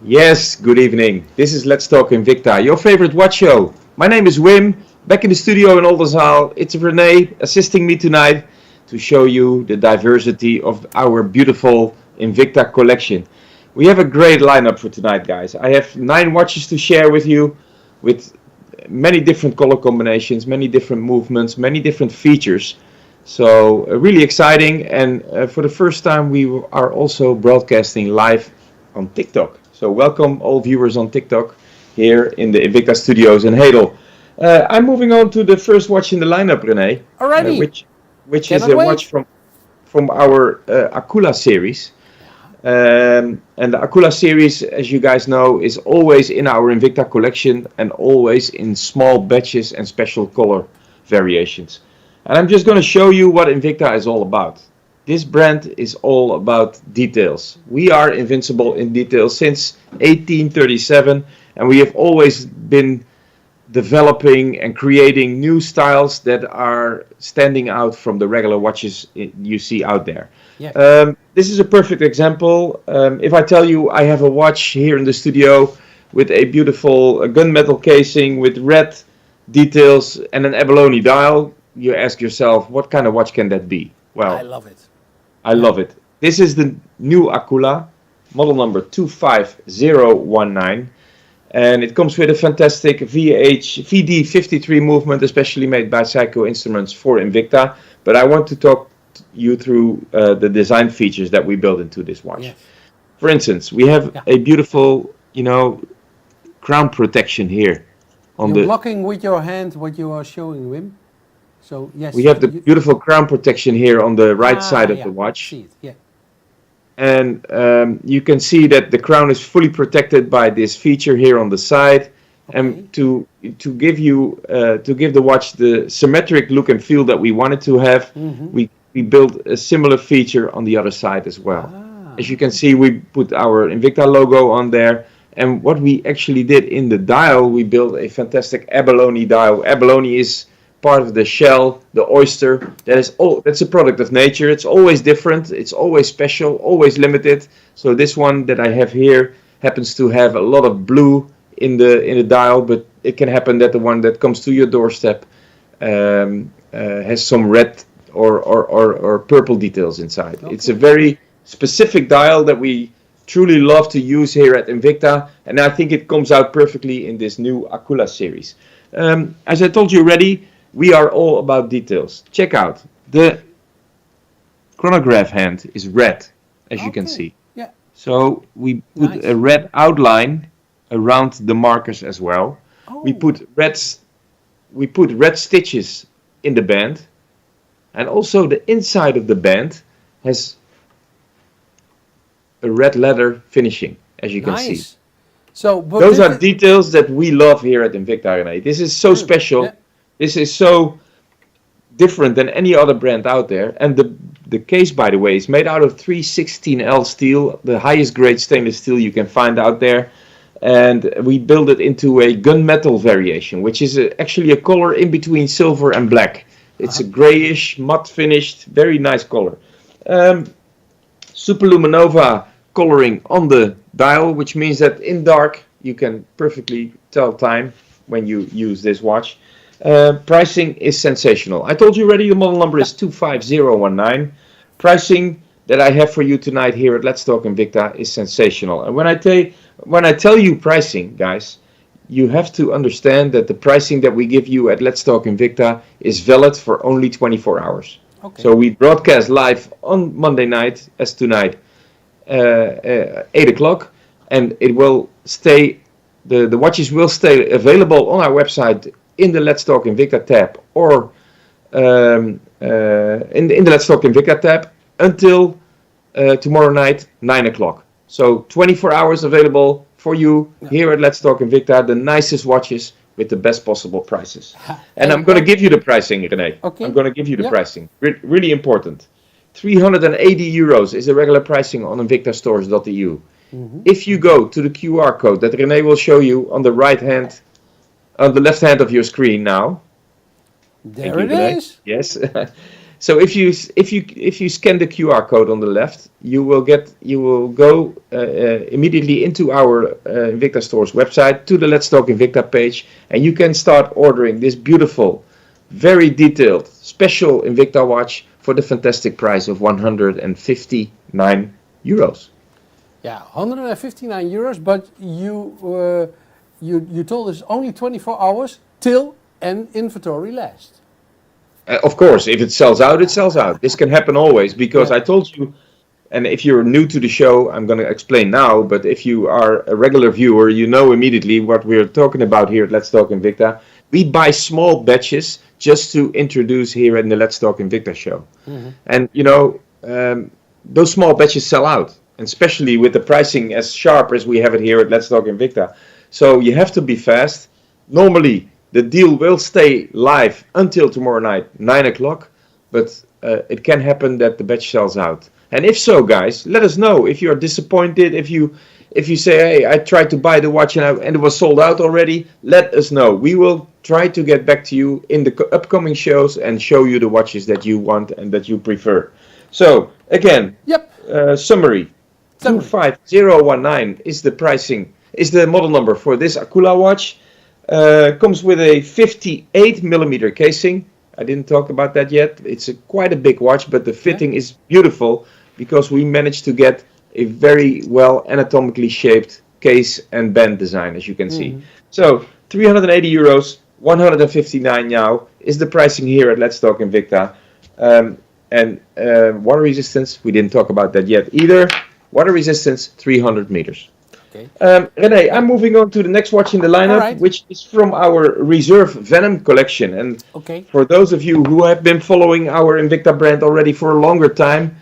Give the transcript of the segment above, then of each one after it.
Yes, good evening. This is Let's Talk Invicta, your favorite watch show. My name is Wim, back in the studio in Oldenzaal. It's Renee assisting me tonight to show you the diversity of our beautiful Invicta collection. We have a great lineup for tonight, guys. I have 9 watches to share with you with many different color combinations, many different movements, many different features. So really exciting, and for the first time we are also broadcasting live on TikTok. So welcome all viewers on TikTok here in the Invicta Studios in Hedel. I'm moving on to the first watch in the lineup, Renee, Alrighty. which is Cannot a watch wait. from our Akula series. And the Akula series, as you guys know, is always in our Invicta collection and always in small batches and special color variations. And I'm just going to show you what Invicta is all about. This brand is all about details. We are invincible in details since 1837, and we have always been developing and creating new styles that are standing out from the regular watches you see out there. Yeah. This is a perfect example. If I tell you I have a watch here in the studio with a beautiful gunmetal casing with red details and an abalone dial, you ask yourself, what kind of watch can that be? Well, I love it. I love it. This is the new Akula, model number 25019. And it comes with a fantastic VD53 movement, especially made by Seiko Instruments for Invicta. But I want to talk you through the design features that we built into this watch. Yes. For instance, we have a beautiful, crown protection here. You're blocking with your hand what you are showing, Wim. So yes. We have the beautiful crown protection here on the right side of the watch. See it. Yeah. And you can see that the crown is fully protected by this feature here on the side. Okay. And to give the watch the symmetric look and feel that we wanted to have, we built a similar feature on the other side as well. As you can see, we put our Invicta logo on there. And what we actually did in the dial, we built a fantastic abalone dial. Abalone is part of the shell, the oyster. That's a product of nature. It's always different. It's always special, always limited. So this one that I have here happens to have a lot of blue in the dial, but it can happen that the one that comes to your doorstep has some red or purple details inside. Okay. It's a very specific dial that we truly love to use here at Invicta, and I think it comes out perfectly in this new Akula series. As I told you already, we are all about details. Check out, the chronograph hand is red, as you can see. Yeah. So we put a red outline around the markers as well. Oh. We put red stitches in the band, and also the inside of the band has a red leather finishing, as you can see. So those are details that we love here at Invicta, Renee. This is so special. Yeah. This is so different than any other brand out there. And the case, by the way, is made out of 316L steel, the highest grade stainless steel you can find out there. And we build it into a gunmetal variation, which is actually a color in between silver and black. It's a grayish, matte finished, very nice color. Superluminova coloring on the dial, which means that in dark you can perfectly tell time when you use this watch. Pricing is sensational. I told you already the model number is 25019. Pricing that I have for you tonight here at Let's Talk Invicta is sensational. And when I tell you pricing, guys, you have to understand that the pricing that we give you at Let's Talk Invicta is valid for only 24 hours. Okay. So we broadcast live on Monday night, as tonight, 8 o'clock, and it will stay. The watches will stay available on our website in the Let's Talk Invicta tab, or in the Let's Talk Invicta tab until tomorrow night, 9 o'clock. So 24 hours available for you here at Let's Talk Invicta, the nicest watches with the best possible prices. And I'm going to give you the pricing, Renee. Okay. I'm going to give you the pricing. Really important. 380 euros is the regular pricing on invictastores.eu. If you go to the QR code that Renee will show you on the right hand, on the left hand of your screen now. There it is. Yes. So if you scan the QR code on the left, you will go immediately into our Invicta Store's website to the Let's Talk Invicta page, and you can start ordering this beautiful, very detailed, special Invicta watch for the fantastic price of 159 euros. Yeah, 159 euros, but you told us only 24 hours till an inventory lasts. Of course, if it sells out, it sells out. This can happen always because Yeah. I told you, and if you're new to the show, I'm going to explain now, but if you are a regular viewer, you know immediately what we're talking about here at Let's Talk Invicta. We buy small batches just to introduce here in the Let's Talk Invicta show. And, those small batches sell out, and especially with the pricing as sharp as we have it here at Let's Talk Invicta. So you have to be fast. Normally, the deal will stay live until tomorrow night, 9 o'clock, but it can happen that the batch sells out. And if so, guys, let us know if you're disappointed, if you say, hey, I tried to buy the watch and it was sold out already, let us know. We will try to get back to you in the upcoming shows and show you the watches that you want and that you prefer. So, again, summary. 25019 is the pricing, is the model number for this Aquila watch. Comes with a 58 millimeter casing. I didn't talk about that yet. It's quite a big watch, but the fitting is beautiful because we managed to get a very well anatomically shaped case and band design, as you can see. So 380 euros, 159 now is the pricing here at Let's Talk Invicta. And water resistance, we didn't talk about that yet either. Water resistance, 300 meters. Okay. René, I'm moving on to the next watch in the lineup, which is from our Reserve Venom collection. And for those of you who have been following our Invicta brand already for a longer time,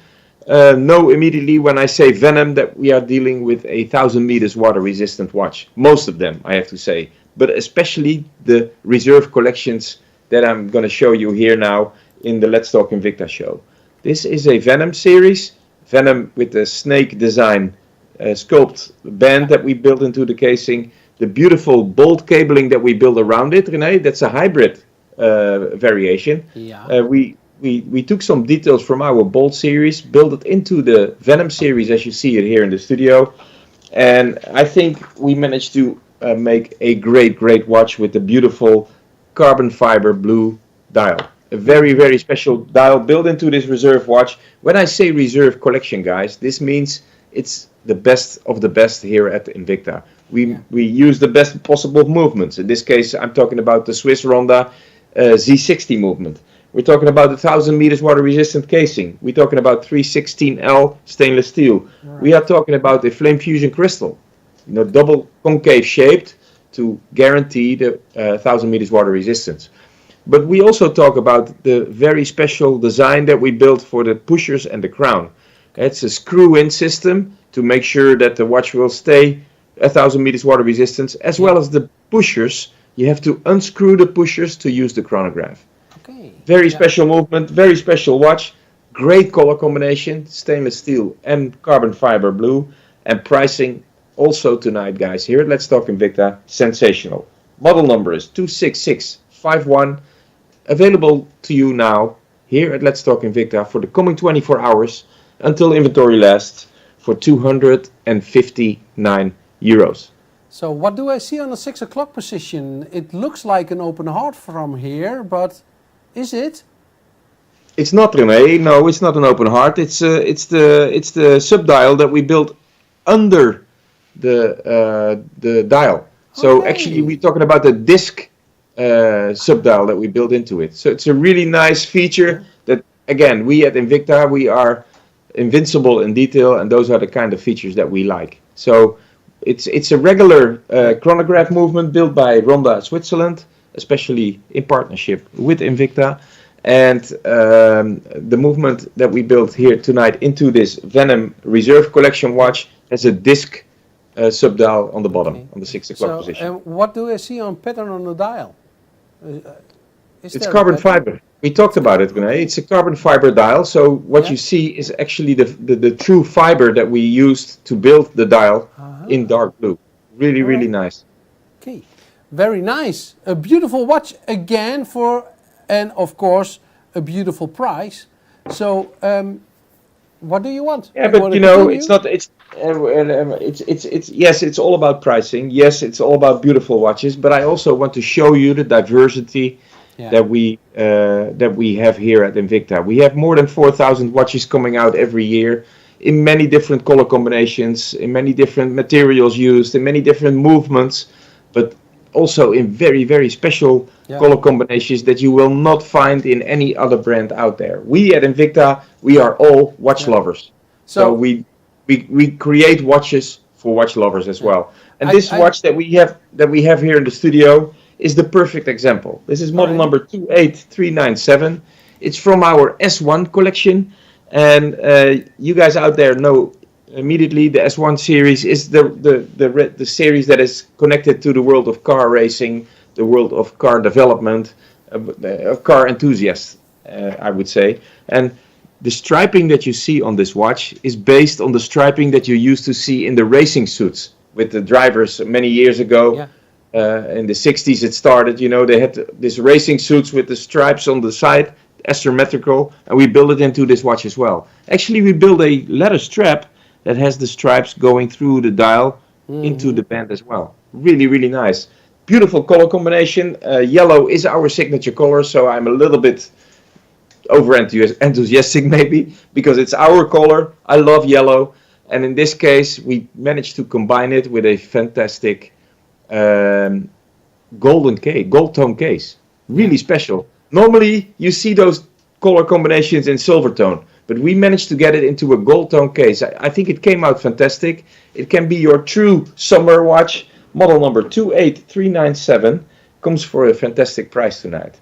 know immediately when I say Venom that we are dealing with a 1,000 meters water resistant watch. Most of them, I have to say, but especially the Reserve collections that I'm going to show you here now in the Let's Talk Invicta show. This is a Venom series, Venom with the snake design sculpt band that we built into the casing, the beautiful bolt cabling that we built around it, René, that's a hybrid variation. We took some details from our bolt series, built it into the Venom series as you see it here in the studio, and I think we managed to make a great watch with the beautiful carbon fiber blue dial. A very, very special dial built into this Reserve watch. When I say Reserve collection, guys, this means it's the best of the best here at Invicta. We use the best possible movements. In this case, I'm talking about the Swiss Ronda Z60 movement. We're talking about the 1,000 meters water resistant casing. We're talking about 316L stainless steel. We are talking about a flame fusion crystal, double concave shaped to guarantee the 1,000 meters water resistance. But we also talk about the very special design that we built for the pushers and the crown. It's a screw-in system to make sure that the watch will stay 1,000 meters water resistance, as well as the pushers. You have to unscrew the pushers to use the chronograph. Very special movement, very special watch, great color combination, stainless steel and carbon fiber blue, and pricing also tonight, guys, here at Let's Talk Invicta, sensational. Model number is 26651, available to you now here at Let's Talk Invicta for the coming 24 hours until inventory lasts for 259 euros. So what do I see on the 6 o'clock position? It looks like an open heart from here, but is it? It's not, René. No, it's not an open heart. It's the subdial that we built under the dial. So actually, we're talking about the disc subdial that we built into it. So it's a really nice feature that, again, we at Invicta, we are invincible in detail, and those are the kind of features that we like. So it's a regular chronograph movement built by Ronda Switzerland, especially in partnership with Invicta. And the movement that we built here tonight into this Venom Reserve collection watch has a disc subdial on the bottom, on the 6 o'clock position. And what do I see on pattern on the dial? It's carbon fiber. We talked about it, René. It's a carbon fiber dial. So what you see is actually the true fiber that we used to build the dial in dark blue. Really, really nice. Okay, very nice. A beautiful watch again and of course, a beautiful price. So, what do you want? Yeah, You but want you to know, continue? it's not. It's yes, it's all about pricing. Yes, it's all about beautiful watches. But I also want to show you the diversity Yeah. that we have here at Invicta. We have more than 4,000 watches coming out every year in many different color combinations, in many different materials used, in many different movements, but also in very, very special Yeah. color combinations that you will not find in any other brand out there. We at Invicta, we are all watch Yeah. lovers. So So, we create watches for watch lovers as yeah. well. And I, this I, watch that we have here in the studio is the perfect example. This is model alrighty. number 28397. It's from our S1 collection, and you guys out there know immediately the S1 series is the series that is connected to the world of car racing, the world of car development, of car enthusiasts, I would say. And the striping that you see on this watch is based on the striping that you used to see in the racing suits with the drivers many years ago. Yeah. In the 60s it started, they had this racing suits with the stripes on the side, asymmetrical, and we built it into this watch as well. Actually, we built a leather strap that has the stripes going through the dial into the band as well. Really, really nice. Beautiful color combination. Yellow is our signature color, so I'm a little bit over enthusiastic maybe because it's our color. I love yellow, and in this case we managed to combine it with a fantastic gold tone case. Really special. Normally you see those color combinations in silver tone, but we managed to get it into a gold tone case. I think it came out fantastic. It can be your true summer watch. Model number 28397 comes for a fantastic price tonight.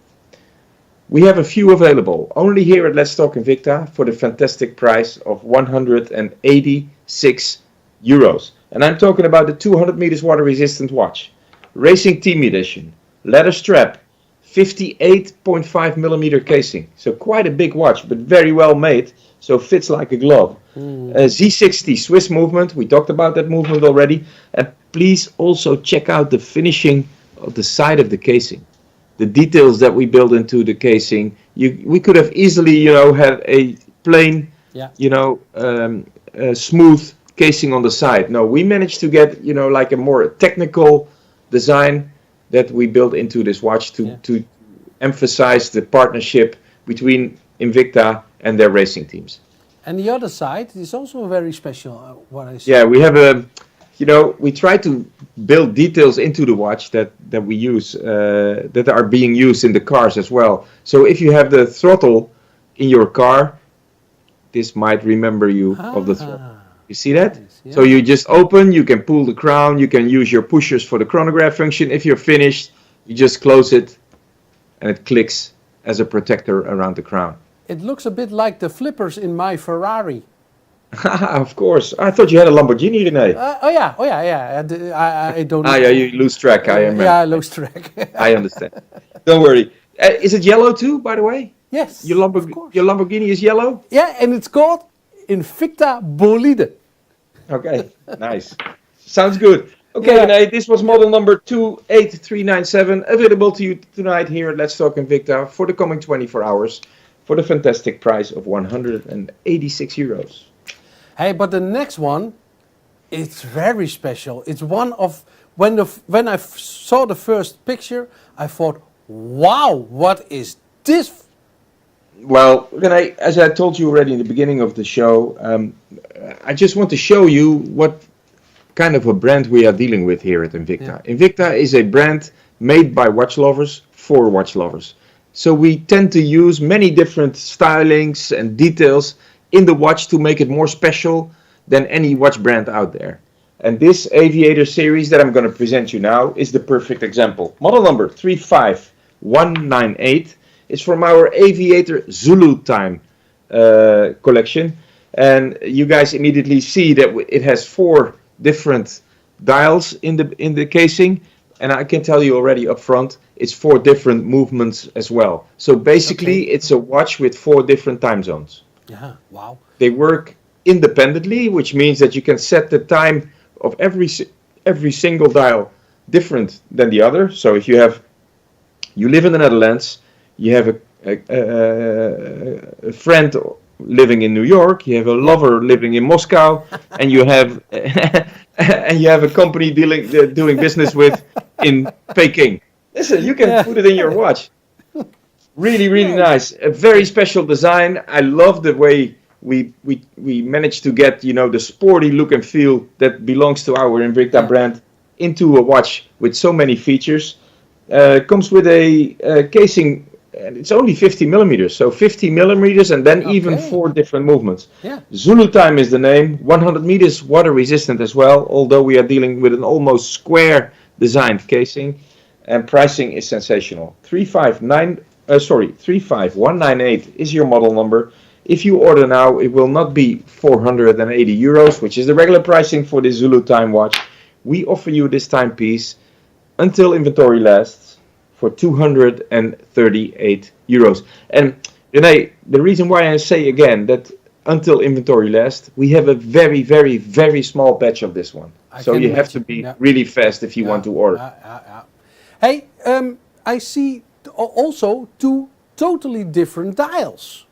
We have a few available only here at Let's Talk Invicta for the fantastic price of 186 euros. And I'm talking about the 200 meters water resistant watch. Racing Team Edition. Leather strap. 58.5 millimeter casing. So quite a big watch, but very well made. So fits like a glove. Z60 Swiss movement. We talked about that movement already. And please also check out the finishing of the side of the casing. The details that we built into the casing. We could have easily, had a plain, smooth casing on the side. No, we managed to get, like a more technical design that we built into this watch to emphasize the partnership between Invicta and their racing teams. And the other side is also very special, what I see. Yeah, we have we try to build details into the watch that we use, that are being used in the cars as well. So if you have the throttle in your car, this might remember you of the throttle. You see that? Yeah. So you just open, you can pull the crown, you can use your pushers for the chronograph function. If you're finished, you just close it and it clicks as a protector around the crown. It looks a bit like the flippers in my Ferrari. Of course. I thought you had a Lamborghini, René. Yeah. I don't. Yeah, you lose track. I am. Yeah, I lose track. I understand. Don't worry. Is it yellow too, by the way? Yes. Your Lamborghini is yellow? Yeah, and it's called Invicta Bolide. Okay, nice. Sounds good. Okay, Yeah. René, this was model number 28397, available to you tonight here at Let's Talk Invicta for the coming 24 hours for the fantastic price of 186 euros. Hey, but the next one, it's very special. It's one of when I saw the first picture, I thought, wow, what is this? Well, René, as I told you already in the beginning of the show, I just want to show you what kind of a brand we are dealing with here at Invicta. Yeah. Invicta is a brand made by watch lovers for watch lovers. So we tend to use many different stylings and details in the watch to make it more special than any watch brand out there. And this Aviator series that I'm going to present you now is the perfect example. Model number 35198 is from our Aviator Zulu Time collection. And you guys immediately see that it has 4 different dials in the casing. And I can tell you already up front, it's 4 different movements as well. So basically, it's a watch with 4 different time zones. Yeah, wow. They work independently, which means that you can set the time of every single dial different than the other. So if you live in the Netherlands, you have a friend living in New York, you have a Yeah. lover living in Moscow, and you have and you have a company doing business with in Peking. Listen, you can Yeah. put it in your watch. Really, really Right. nice. A very special design. I love the way we managed to get, you know, the sporty look and feel that belongs to our Invicta Yeah. brand into a watch with so many features. Comes with a casing, and it's only 50 millimeters, so 50 millimeters, and then even Okay. four different movements. Yeah. Zulu Time is the name. 100 meters, water resistant as well. Although we are dealing with an almost square designed casing, and pricing is sensational. 35198 is your model number. If you order now, it will not be 480 euros, which is the regular pricing for the Zulu Time watch. We offer you this timepiece until inventory lasts for 238 euros. And René, the reason why I say again that until inventory lasts, we have a very, very, very small batch of this one. I So can you have to imagine. be Yeah. really fast if you Yeah. want to order. Yeah. Hey, I see also two totally different dials.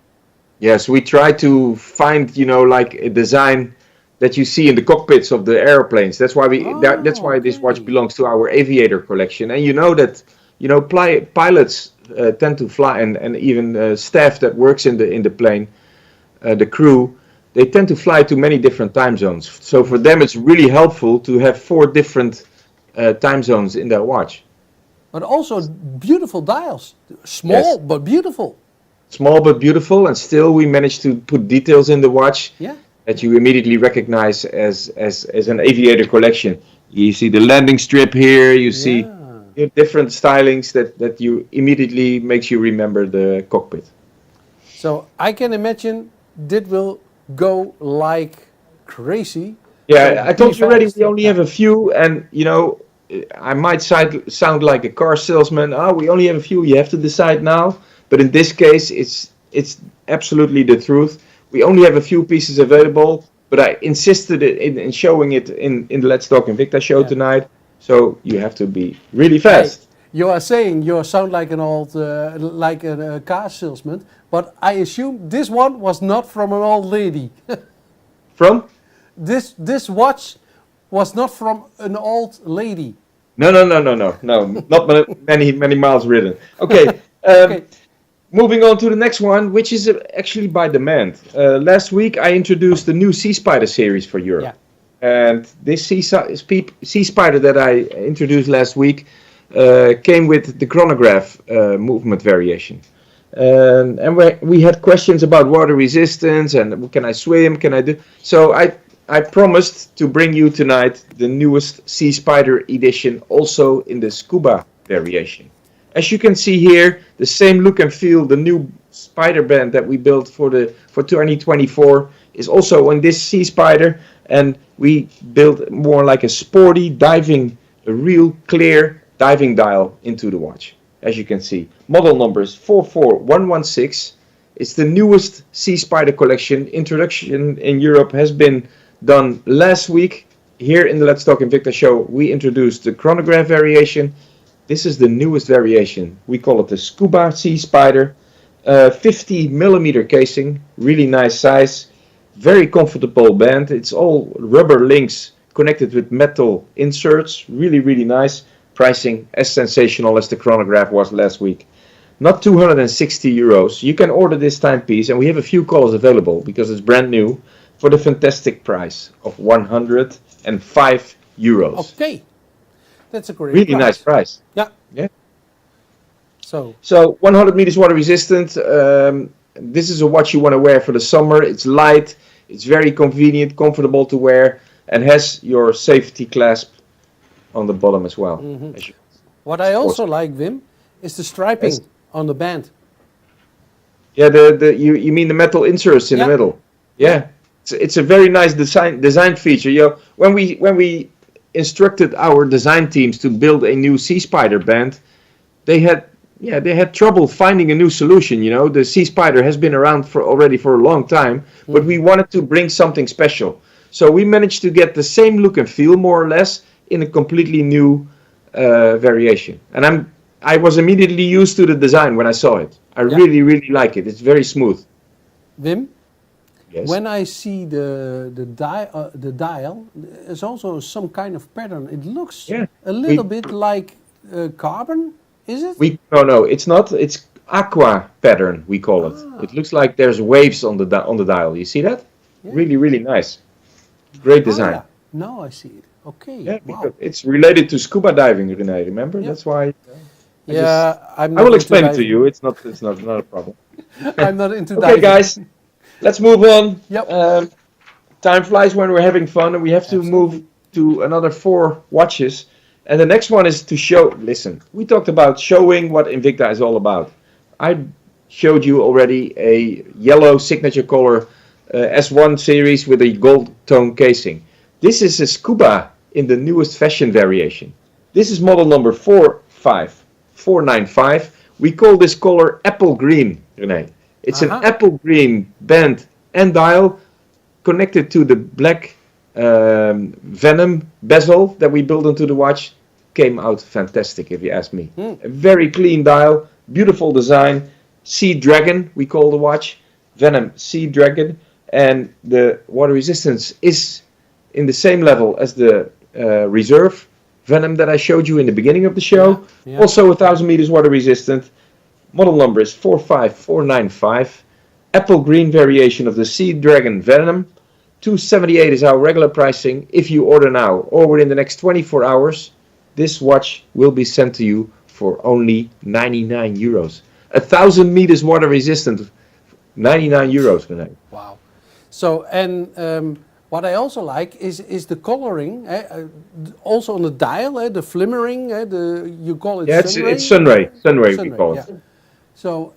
Yes, we try to find, you know, like a design that you see in the cockpits of the airplanes. That's Oh, why this watch okay. belongs to our aviator collection. And you know that, you know, pilots tend to fly, and even staff that works in the plane, the crew, they tend to fly to many different time zones. So for them, it's really helpful to have four different time zones in their watch. But also beautiful dials. Small Yes, but beautiful. small but beautiful, and still we manage to put details in the watch Yeah. that you immediately recognize as an aviator collection. You see the landing strip here, you see Yeah. different stylings that you immediately makes you remember the cockpit. So I can imagine that will go like crazy. So Yeah, I be told you already fast. we only Yeah. have a few, and you know, I might sound like a car salesman. Oh, we only have a few, you have to decide now. But in this case, it's absolutely the truth. We only have a few pieces available, but I insisted in showing it in the Let's Talk Invicta show Yeah. tonight. So you have to be really Hey, fast. you are saying you sound like an old, like a car salesman, but I assume this one was not from an old lady. From? This watch was not from an old lady. No, not many miles ridden. Okay, Okay. moving on to the next one, which is actually by demand. Last week I introduced the new Seaspider series for Yeah. Europe. And this Seaspider that I introduced last week came with the chronograph movement variation. And we had questions about water resistance and can I swim, can I do... So I promised to bring you tonight the newest Seaspider edition, also in the scuba variation. As you can see here, the same look and feel, the new spider band that we built for 2024 is also on this Seaspider, and we built more like a sporty diving, a real clear diving dial into the watch. As you can see, model number is 44116. It's the newest Seaspider collection. Introduction in Europe has been done last week. Here in the Let's Talk Invicta show, we introduced the chronograph variation. This is the newest variation. We call it the Scuba Seaspider. 50 millimeter casing, really nice size, very comfortable band. It's all rubber links connected with metal inserts, really, really nice. Pricing as sensational as the chronograph was last week. Not 260 euros. You can order this timepiece, and we have a few colors available because it's brand new for the fantastic price of 105 euros. Okay. That's a great Really nice price. Yeah. Yeah. So 100 meters water resistant. This is a watch you want to wear for the summer. It's light, it's very convenient, comfortable to wear, and has your safety clasp on the bottom as well. what I Of course. also like, Wim, is the striping Yes. on the band. Yeah, you mean the metal inserts in the Yeah. middle? Yeah, it's a very nice design feature. You know, when we instructed our design teams to build a new Seaspider band, they had trouble finding a new solution. You know, the Seaspider has been around already for a long time, but we wanted to bring something special. So we managed to get the same look and feel, more or less, in a completely new variation. And I was immediately used to the design when I saw it. I really, really like it. It's very smooth. Wim, Yes. when I see the dial, there's also some kind of pattern. It looks Yeah. a little bit like carbon, is it? No, it's not. It's aqua pattern, we call it. It looks like there's waves on the dial. You see that? Yeah. Really, really nice. Great design. Yeah. Now I see it. Okay. Yeah, Wow. because it's related to scuba diving, René. Remember? Yeah. That's why. I'm I not will into explain it to diving. you. It's not a problem. I'm not into Okay, diving. guys, let's move on. Yep. Time flies when we're having fun, and we have to move to another 4 watches. And the next one is to show. Listen, we talked about showing what Invicta is all about. I showed you already a yellow signature color S1 series with a gold tone casing. This is a scuba in the newest fashion variation. This is model number 45495. We call this color apple green, René. It's an apple green band and dial connected to the black Venom bezel that we built into the watch. Came out fantastic, if you ask me. A very clean dial, beautiful design. Sea Dragon, we call the watch. Venom Sea Dragon. And the water resistance is in the same level as the reserve Venom that I showed you in the beginning of the show. Yeah. Also 1000 meters water resistant. Model number is 45495. Apple green variation of the Sea Dragon Venom. 278 is our regular pricing. If you order now or within the next 24 hours, this watch will be sent to you for only 99 euros. 1000 meters water resistant, 99 euros. Wow. So, and what I also like is the coloring, also on the dial, the flimmering, you call it sunray? It's sunray we call it. Yeah. So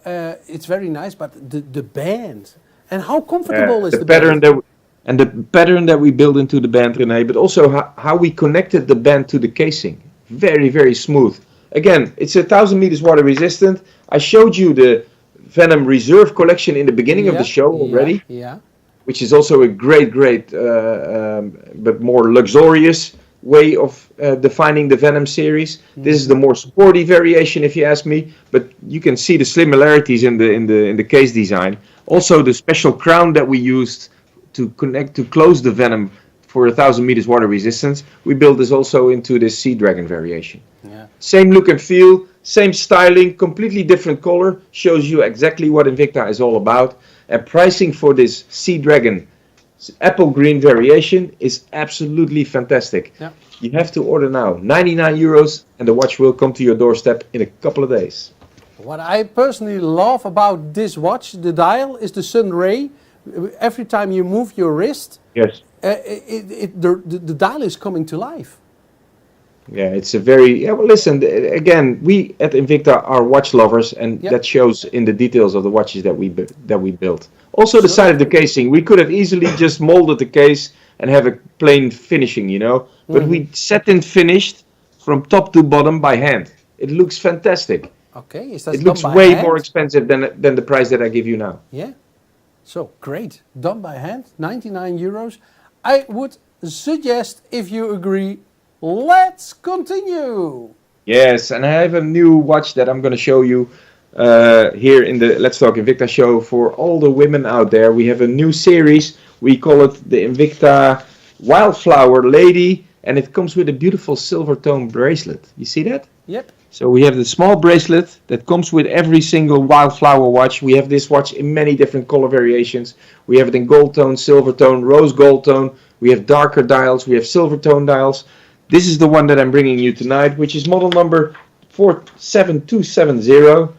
it's very nice, but the band, and how comfortable is the pattern band? And the pattern that we built into the band, René, but also how we connected the band to the casing. Very, very smooth. Again, it's 1000 meters water resistant. I showed you the Venom Reserve collection in the beginning of the show already. Yeah. Which is also a great, but more luxurious way of defining the Venom series. This is the more sporty variation, if you ask me. But you can see the similarities in the case design. Also, the special crown that we used to close the Venom for 1000 meters water resistance. We built this also into the Sea Dragon variation. Yeah. Same look and feel, same styling, completely different color. Shows you exactly what Invicta is all about. And pricing for this Sea Dragon apple green variation is absolutely fantastic. Yeah. You have to order now, 99 euros, and the watch will come to your doorstep in a couple of days. What I personally love about this watch, the dial, is the sun ray. Every time you move your wrist, Yes. The dial is coming to life. Yeah, it's a very... Yeah, well, listen, again, we at Invicta are watch lovers, and that shows in the details of the watches that we built. Also, the side of the casing, we could have easily just molded the case and have a plain finishing, you know. But we satin finished from top to bottom by hand. It looks fantastic. Okay, is that It looks done by way hand? more expensive than the price that I give you now. Yeah. So great, done by hand, 99 euros. I would suggest, if you agree, let's continue. Yes, and I have a new watch that I'm going to show you here in the Let's Talk Invicta show for all the women out there. We have a new series. We call it the Invicta Wildflower Lady, and it comes with a beautiful silver tone bracelet. You see that? Yep. So we have the small bracelet that comes with every single Wildflower watch. We have this watch in many different color variations. We have it in gold tone, silver tone, rose gold tone. We have darker dials. We have silver tone dials. This is the one that I'm bringing you tonight, which is model number 47270.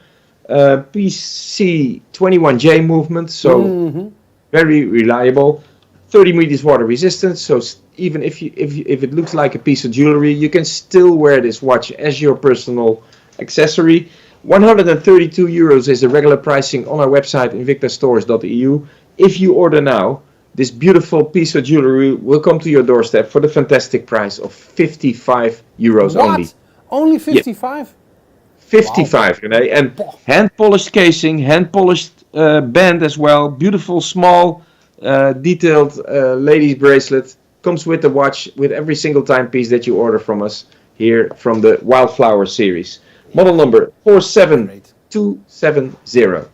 PC21J movement, so very reliable. 30 meters water resistance, so even if it looks like a piece of jewelry, you can still wear this watch as your personal accessory. 132 euros is the regular pricing on our website, invictastores.eu. If you order now, this beautiful piece of jewelry will come to your doorstep for the fantastic price of 55 euros only. Only 55? Yeah. 55, wow. And hand-polished casing, hand-polished band as well, beautiful small detailed ladies bracelet. Comes with the watch with every single timepiece that you order from us here from the Wildflower series. Model number 270.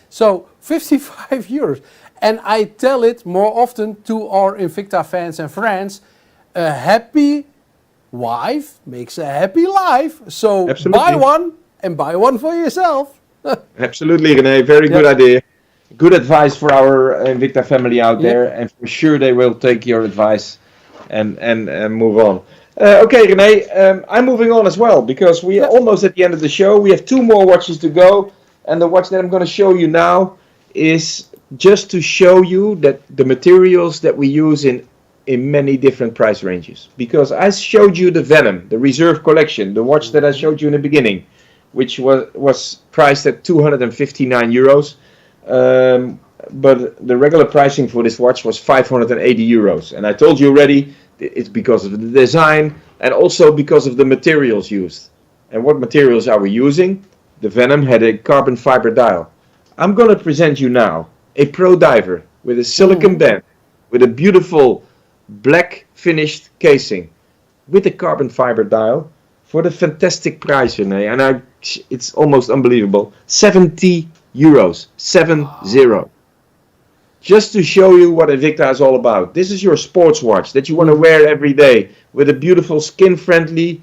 So 55 euros. And I tell it more often to our Invicta fans and friends, a happy wife makes a happy life. So Absolutely. buy one and buy one for yourself. Absolutely, René. Very good idea. Good advice for our Invicta family out there, and for sure they will take your advice and move on. Okay, René, I'm moving on as well because we are almost at the end of the show. We have 2 more watches to go, and the watch that I'm going to show you now is just to show you that the materials that we use in many different price ranges. Because I showed you the Venom, the Reserve Collection, the watch that I showed you in the beginning, which was priced at 259 euros. But the regular pricing for this watch was 580 euros. And I told you already, it's because of the design and also because of the materials used. And what materials are we using? The Venom had a carbon fiber dial. I'm going to present you now a Pro Diver with a silicon band, with a beautiful black finished casing, with a carbon fiber dial for the fantastic price, René. And it's almost unbelievable. 70 euros. 70. Just to show you what Invicta is all about. This is your sports watch that you want to wear every day with a beautiful skin-friendly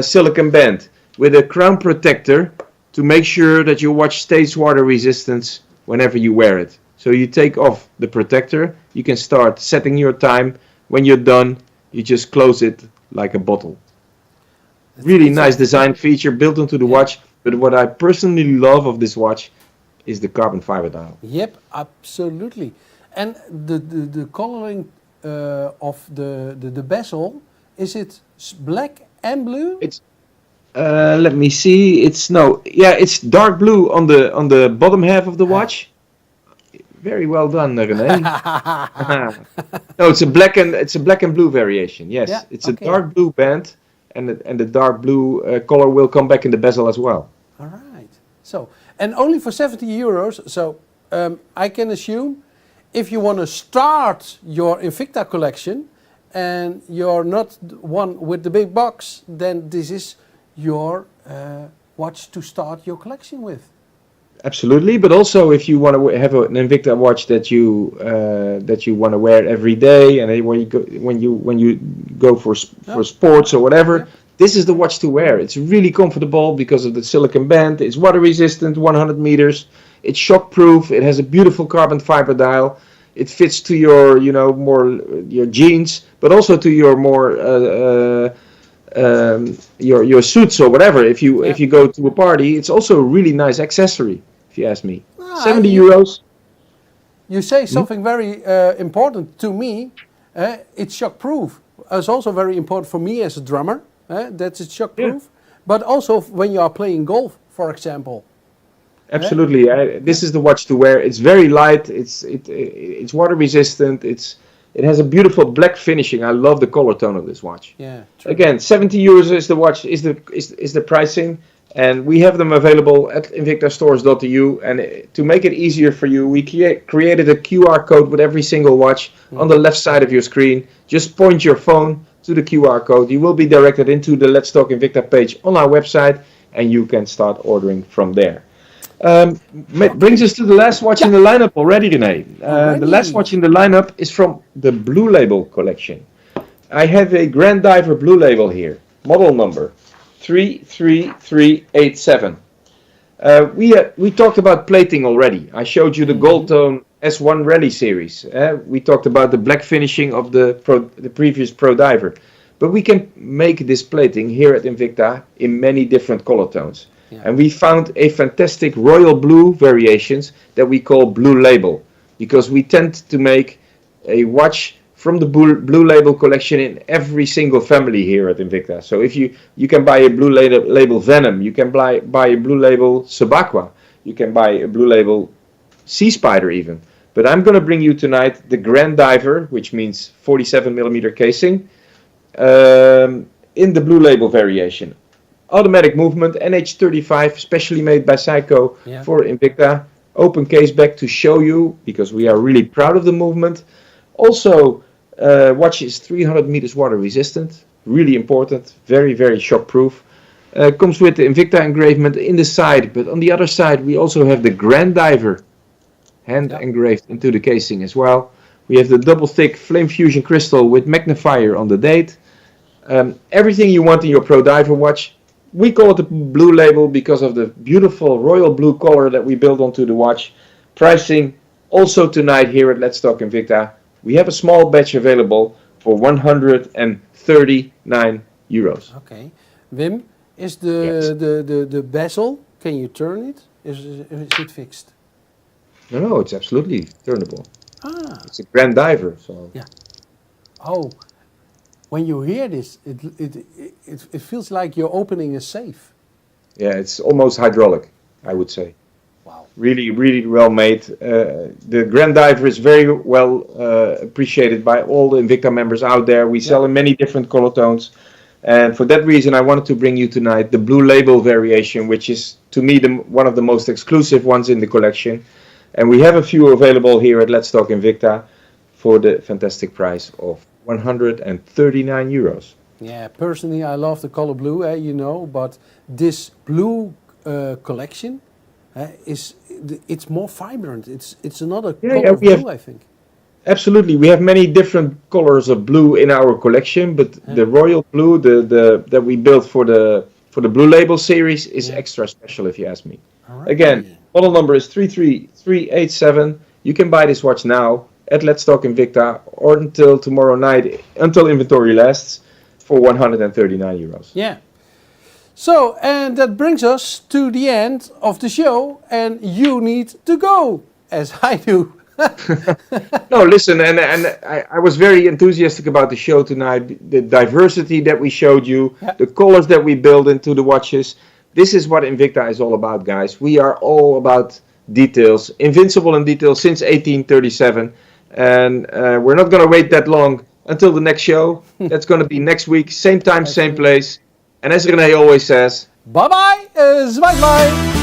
silicon band with a crown protector to make sure that your watch stays water resistant whenever you wear it. So you take off the protector, you can start setting your time. When you're done, you just close it like a bottle. Really nice design feature built into the watch, but what I personally love of this watch is the carbon fiber dial. Yep, absolutely. And the coloring of the bezel, is it black and blue? It's let me see. It's dark blue on the bottom half of the watch. Very well done, René. No, it's a black and blue variation. Yes, it's a dark blue band, and the dark blue color will come back in the bezel as well. All right. So, and only for 70 euros. So I can assume if you want to start your Invicta collection and you're not one with the big box, then this is your watch to start your collection with. Absolutely, but also if you want to have an Invicta watch that you want to wear every day, and when you go for sports or whatever, this is the watch to wear. It's really comfortable because of the silicon band. It's water resistant, 100 meters. It's shock proof. It has a beautiful carbon fiber dial. It fits to your your jeans, but also to your more your suits or whatever. If you go to a party, it's also a really nice accessory. If you ask me, 70 euros. You say something very important to me. It's shock proof. It's also very important for me as a drummer. That it's shock proof, but also when you are playing golf, for example. Absolutely, this is the watch to wear. It's very light. It's water resistant. It has a beautiful black finishing. I love the color tone of this watch. Yeah. True. Again, 70 euros is the watch is the pricing, and we have them available at invictastores.eu. And to make it easier for you, we created a QR code with every single watch on the left side of your screen. Just point your phone to the QR code. You will be directed into the Let's Talk Invicta page on our website, and you can start ordering from there. Brings us to the last watch in the lineup already, René. The last watch in the lineup is from the Blue Label collection. I have a Grand Diver Blue Label here, model number 33387. We talked about plating already. I showed you the gold tone S1 Rally series. We talked about the black finishing of the previous Pro Diver. But we can make this plating here at Invicta in many different color tones. Yeah. And we found a fantastic royal blue variations that we call Blue Label, because we tend to make a watch from the Blue Label collection in every single family here at Invicta. So if you can buy a Blue Label Venom, you can buy a Blue Label Sabaqua, you can buy a Blue Label Seaspider even. But I'm going to bring you tonight the Grand Diver, which means 47mm casing, in the Blue Label variation. Automatic movement, NH35, specially made by Seiko for Invicta. Open case back to show you, because we are really proud of the movement. Also, watch is 300 meters water resistant. Really important. Very, very shock proof. Comes with the Invicta engravement in the side, but on the other side we also have the Grand Diver hand engraved into the casing as well. We have the double thick flame fusion crystal with magnifier on the date. Everything you want in your Pro Diver watch. We call it the blue label because of the beautiful royal blue color that we built onto the watch. Pricing also tonight here at Let's Talk Invicta. We have a small batch available for 139 euros. Okay. Wim, is the bezel, can you turn it? Is it fixed? No, it's absolutely turnable. Ah. It's a Grand Diver. So. Yeah. Oh, when you hear this, it feels like you're opening a safe. Yeah, it's almost hydraulic, I would say. Wow. Really, really well made. The Grand Diver is very well appreciated by all the Invicta members out there. We sell in many different color tones. And for that reason, I wanted to bring you tonight the blue label variation, which is, to me, one of the most exclusive ones in the collection. And we have a few available here at Let's Talk Invicta for the fantastic price of 139 euros. Yeah, personally, I love the color blue, you know, but this blue collection it's more vibrant. It's another color of blue, I think. Absolutely, we have many different colors of blue in our collection, but the royal blue, that we built for the Blue Label series, is extra special, if you ask me. Right. Again, model number is 33387. You can buy this watch now at Let's Talk Invicta or until tomorrow night, until inventory lasts, for 139 euros. Yeah. So, and that brings us to the end of the show, and you need to go, as I do. No, listen, and I was very enthusiastic about the show tonight. The diversity that we showed you, the colors that we build into the watches. This is what Invicta is all about, guys. We are all about details, invincible in details since 1837, and we're not going to wait that long until the next show. That's going to be next week, same time, same place. And as René always says, bye bye, zwaai bye.